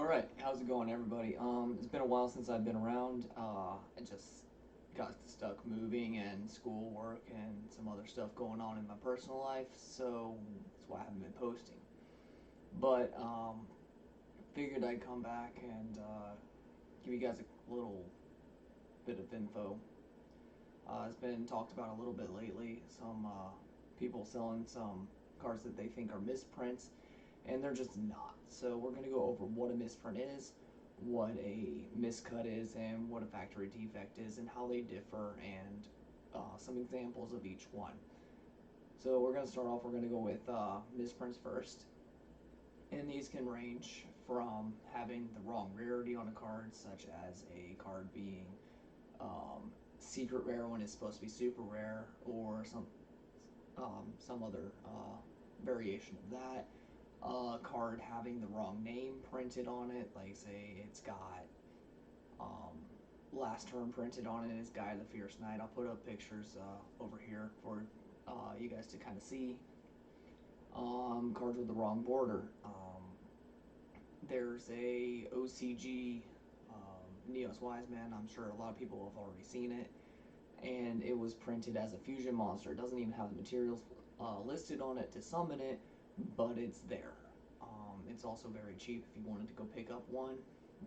Alright, how's it going, everybody? It's been a while since I've been around. I just got stuck moving and schoolwork and some other stuff going on in my personal life, so that's why I haven't been posting. But figured I'd come back and give you guys a little bit of info. It's been talked about a little bit lately. Some people selling some cards that they think are misprints, and they're just not. So we're going to go over what a misprint is, what a miscut is, and what a factory defect is, and how they differ, and some examples of each one. So we're going to start off, we're going to go with misprints first. And these can range from having the wrong rarity on a card, such as a card being secret rare when it's supposed to be super rare, or some other variation of that. Card having the wrong name printed on it, like say it's got last term printed on it, it's Guy the Fierce Knight. I'll put up pictures over here for you guys to kind of see. Cards with the wrong border. There's a OCG Neos Wise Man. I'm sure a lot of people have already seen it, and it was printed as a fusion monster. It doesn't even have the materials listed on it to summon it, but it's there. It's also very cheap if you wanted to go pick up one.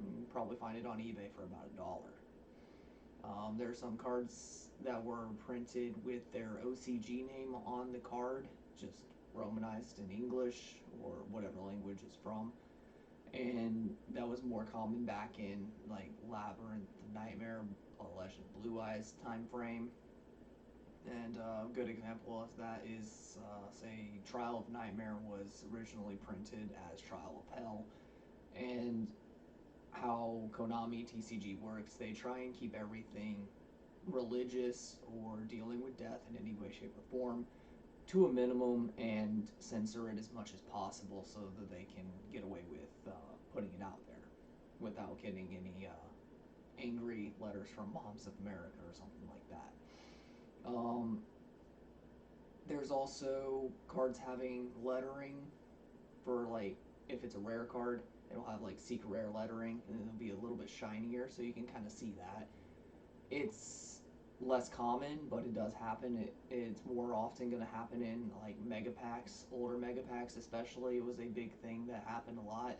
You can probably find it on eBay for about $1. There are some cards that were printed with their OCG name on the card, just romanized in English or whatever language it's from, and that was more common back in like Labyrinth, Nightmare, Legend of Blue Eyes time frame. And a good example of that is, say, Trial of Nightmare was originally printed as Trial of Hell. And how Konami TCG works, they try and keep everything religious or dealing with death in any way, shape, or form to a minimum and censor it as much as possible so that they can get away with putting it out there without getting any angry letters from Moms of America or something like that. There's also cards having lettering for, like, if it's a rare card, it'll have like secret rare lettering, and it'll be a little bit shinier, so you can kind of see that. It's less common, but it does happen. It's more often going to happen in like mega packs, older mega packs especially. It was a big thing that happened a lot.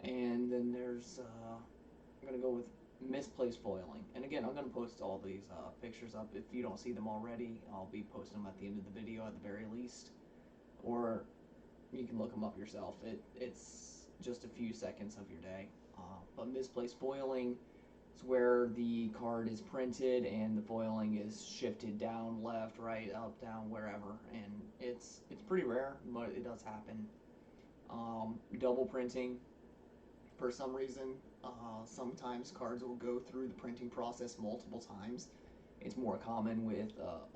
And then there's I'm going to go with misplaced foiling. And again, I'm going to post all these pictures up. If you don't see them already, I'll be posting them at the end of the video at the very least. Or you can look them up yourself. It's just a few seconds of your day. But misplaced foiling is where the card is printed and the foiling is shifted down, left, right, up, down, wherever. And it's pretty rare, but it does happen. Double printing. For some reason, sometimes cards will go through the printing process multiple times. It's more common with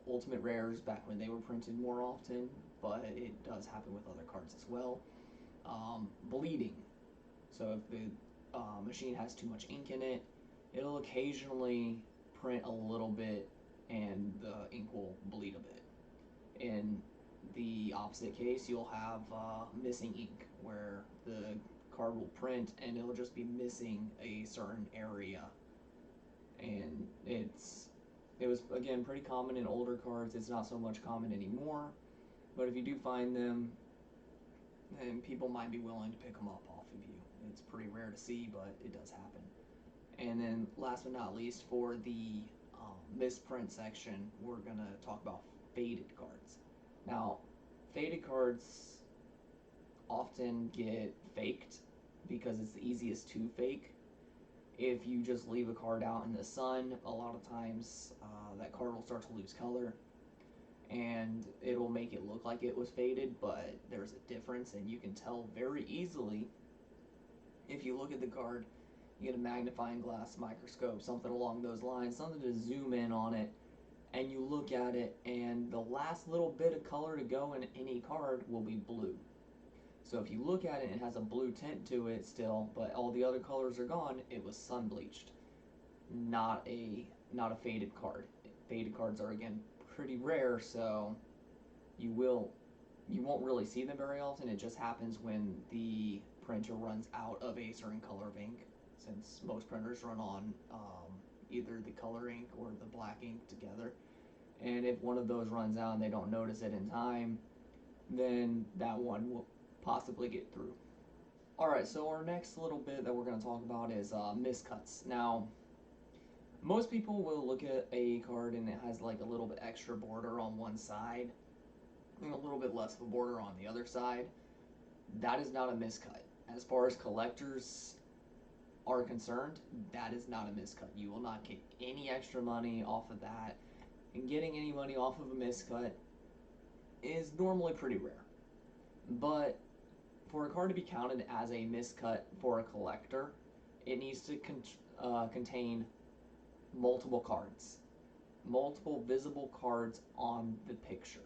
Ultimate Rares back when they were printed more often, but it does happen with other cards as well. Bleeding. So if the machine has too much ink in it, it'll occasionally print a little bit and the ink will bleed a bit. In the opposite case, you'll have missing ink, where the card will print and it'll just be missing a certain area. And it was, again, pretty common in older cards. It's not so much common anymore, but if you do find them, then people might be willing to pick them up off of you. It's pretty rare to see, but it does happen. And then last but not least, for the misprint section, we're going to talk about faded cards. Now, faded cards often get faked because it's the easiest to fake. If you just leave a card out in the sun, a lot of times that card will start to lose color and it'll make it look like it was faded, but there's a difference, and you can tell very easily if you look at the card. You get a magnifying glass, microscope, something along those lines, something to zoom in on it, and you look at it, and the last little bit of color to go in any card will be blue. So if you look at it, it has a blue tint to it still, but all the other colors are gone. It was sun bleached, not a faded card. Faded cards are, again, pretty rare, so you won't really see them very often. It just happens when the printer runs out of a certain color of ink, since most printers run on either the color ink or the black ink together. And if one of those runs out and they don't notice it in time, then that one will possibly get through. Alright, so our next little bit that we're going to talk about is miscuts. Now, most people will look at a card and it has like a little bit extra border on one side and a little bit less of a border on the other side. That is not a miscut. As far as collectors are concerned, that is not a miscut. You will not get any extra money off of that, and getting any money off of a miscut is normally pretty rare. But for a card to be counted as a miscut for a collector, it needs to contain multiple cards, multiple visible cards on the picture.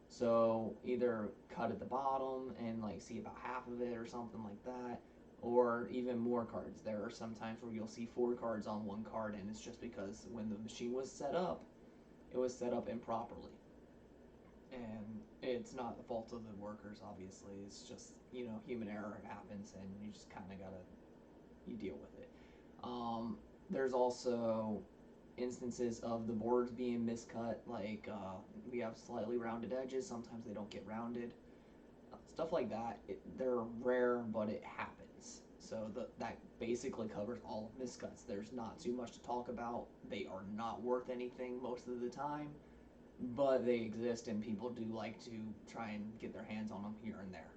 So either cut at the bottom and like see about half of it or something like that, or even more cards. There are some times where you'll see 4 cards on one card, and it's just because when the machine was set up, it was set up improperly. And it's not the fault of the workers, obviously. It's just, you know, human error happens, and you just kind of you deal with it. There's also instances of the boards being miscut, like we have slightly rounded edges, sometimes they don't get rounded. Stuff like that, they're rare, but it happens. So that basically covers all of miscuts. There's not too much to talk about. They are not worth anything most of the time, but they exist, and people do like to try and get their hands on them here and there.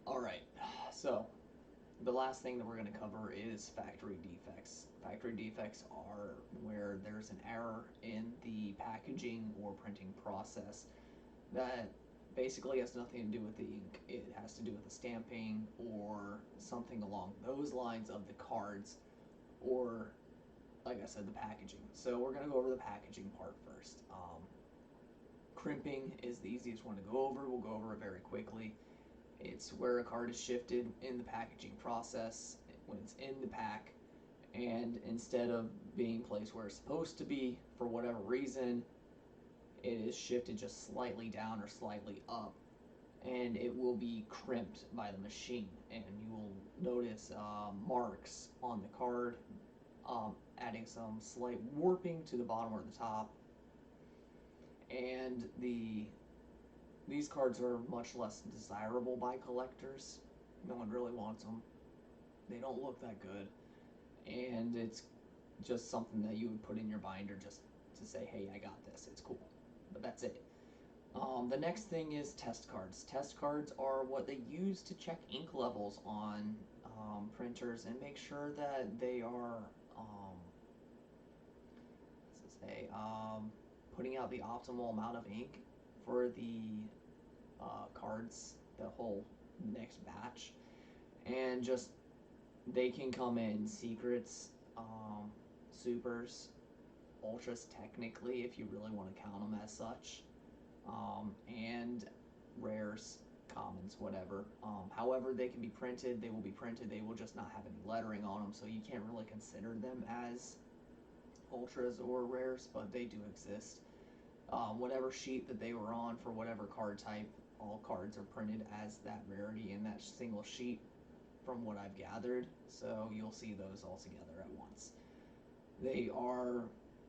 Alright, so the last thing that we're going to cover is factory defects. Factory defects are where there's an error in the packaging or printing process that basically has nothing to do with the ink. It has to do with the stamping or something along those lines of the cards, or like I said, the packaging. So we're going to go over the packaging part first. Crimping is the easiest one to go over. We'll go over it very quickly. It's where a card is shifted in the packaging process when it's in the pack, and instead of being placed where it's supposed to be, for whatever reason, it is shifted just slightly down or slightly up, and it will be crimped by the machine, and you will notice marks on the card, adding some slight warping to the bottom or the top, and these cards are much less desirable by collectors. No one really wants them. They don't look that good, and it's just something that you would put in your binder just to say, hey, I got this, it's cool. But that's it. The next thing is test cards. Test cards are what they use to check ink levels on printers and make sure that they are putting out the optimal amount of ink for the cards, the whole next batch. And just, they can come in secrets, supers, ultras technically, if you really want to count them as such, and rares, commons, whatever. However they can be printed, they will be printed, they will just not have any lettering on them, so you can't really consider them as ultras or rares, but they do exist. Whatever sheet that they were on for whatever card type, all cards are printed as that rarity in that single sheet from what I've gathered, so you'll see those all together at once. They are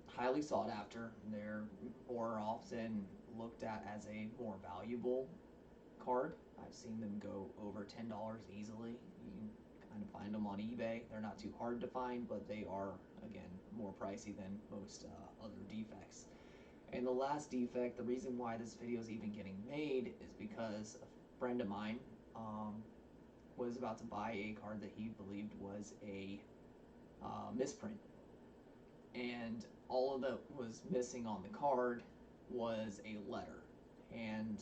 highly sought after. They're more often looked at as a more valuable card. I've seen them go over $10 easily. You can kind of find them on eBay. They're not too hard to find, but they are, again, more pricey than most other defects. And the last defect, the reason why this video is even getting made, is because a friend of mine was about to buy a card that he believed was a misprint. And all of that was missing on the card was a letter. And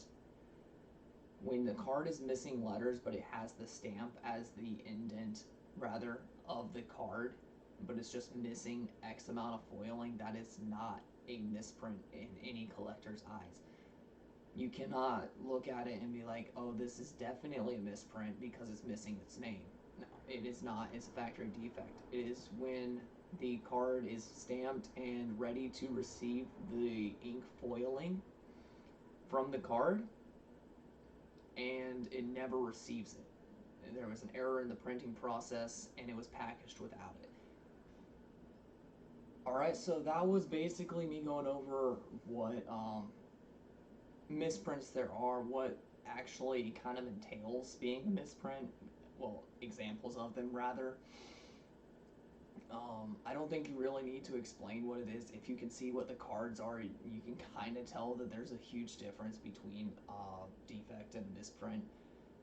when the card is missing letters, but it has the stamp as the indent, rather, of the card, but it's just missing X amount of foiling, that is not a misprint in any collector's eyes. You cannot look at it and be like, oh, this is definitely a misprint because it's missing its name. No, it is not. It's a factory defect. It is when the card is stamped and ready to receive the ink foiling from the card, it never receives it. There was an error in the printing process, and it was packaged without it. Alright, so that was basically me going over what misprints there are, what actually kind of entails being a misprint, well, examples of them rather. I don't think you really need to explain what it is. If you can see what the cards are, you can kind of tell that there's a huge difference between defect and misprint.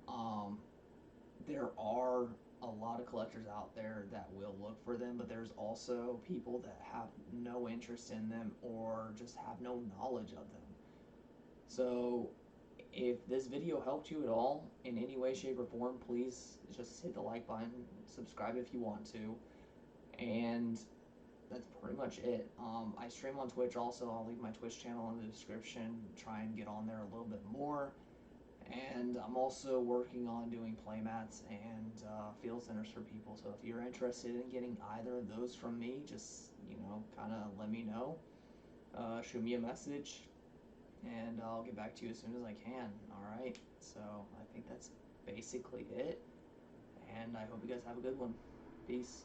Um, there are a lot of collectors out there that will look for them, but there's also people that have no interest in them or just have no knowledge of them. So, if this video helped you at all in any way, shape, or form, please just hit the like button, subscribe if you want to, and that's pretty much it. I stream on Twitch also. I'll leave my Twitch channel in the description. Try and get on there a little bit more. And I'm also working on doing playmats and field centers for people. So if you're interested in getting either of those from me, just, kind of let me know. Shoot me a message, and I'll get back to you as soon as I can. Alright, so I think that's basically it. And I hope you guys have a good one. Peace.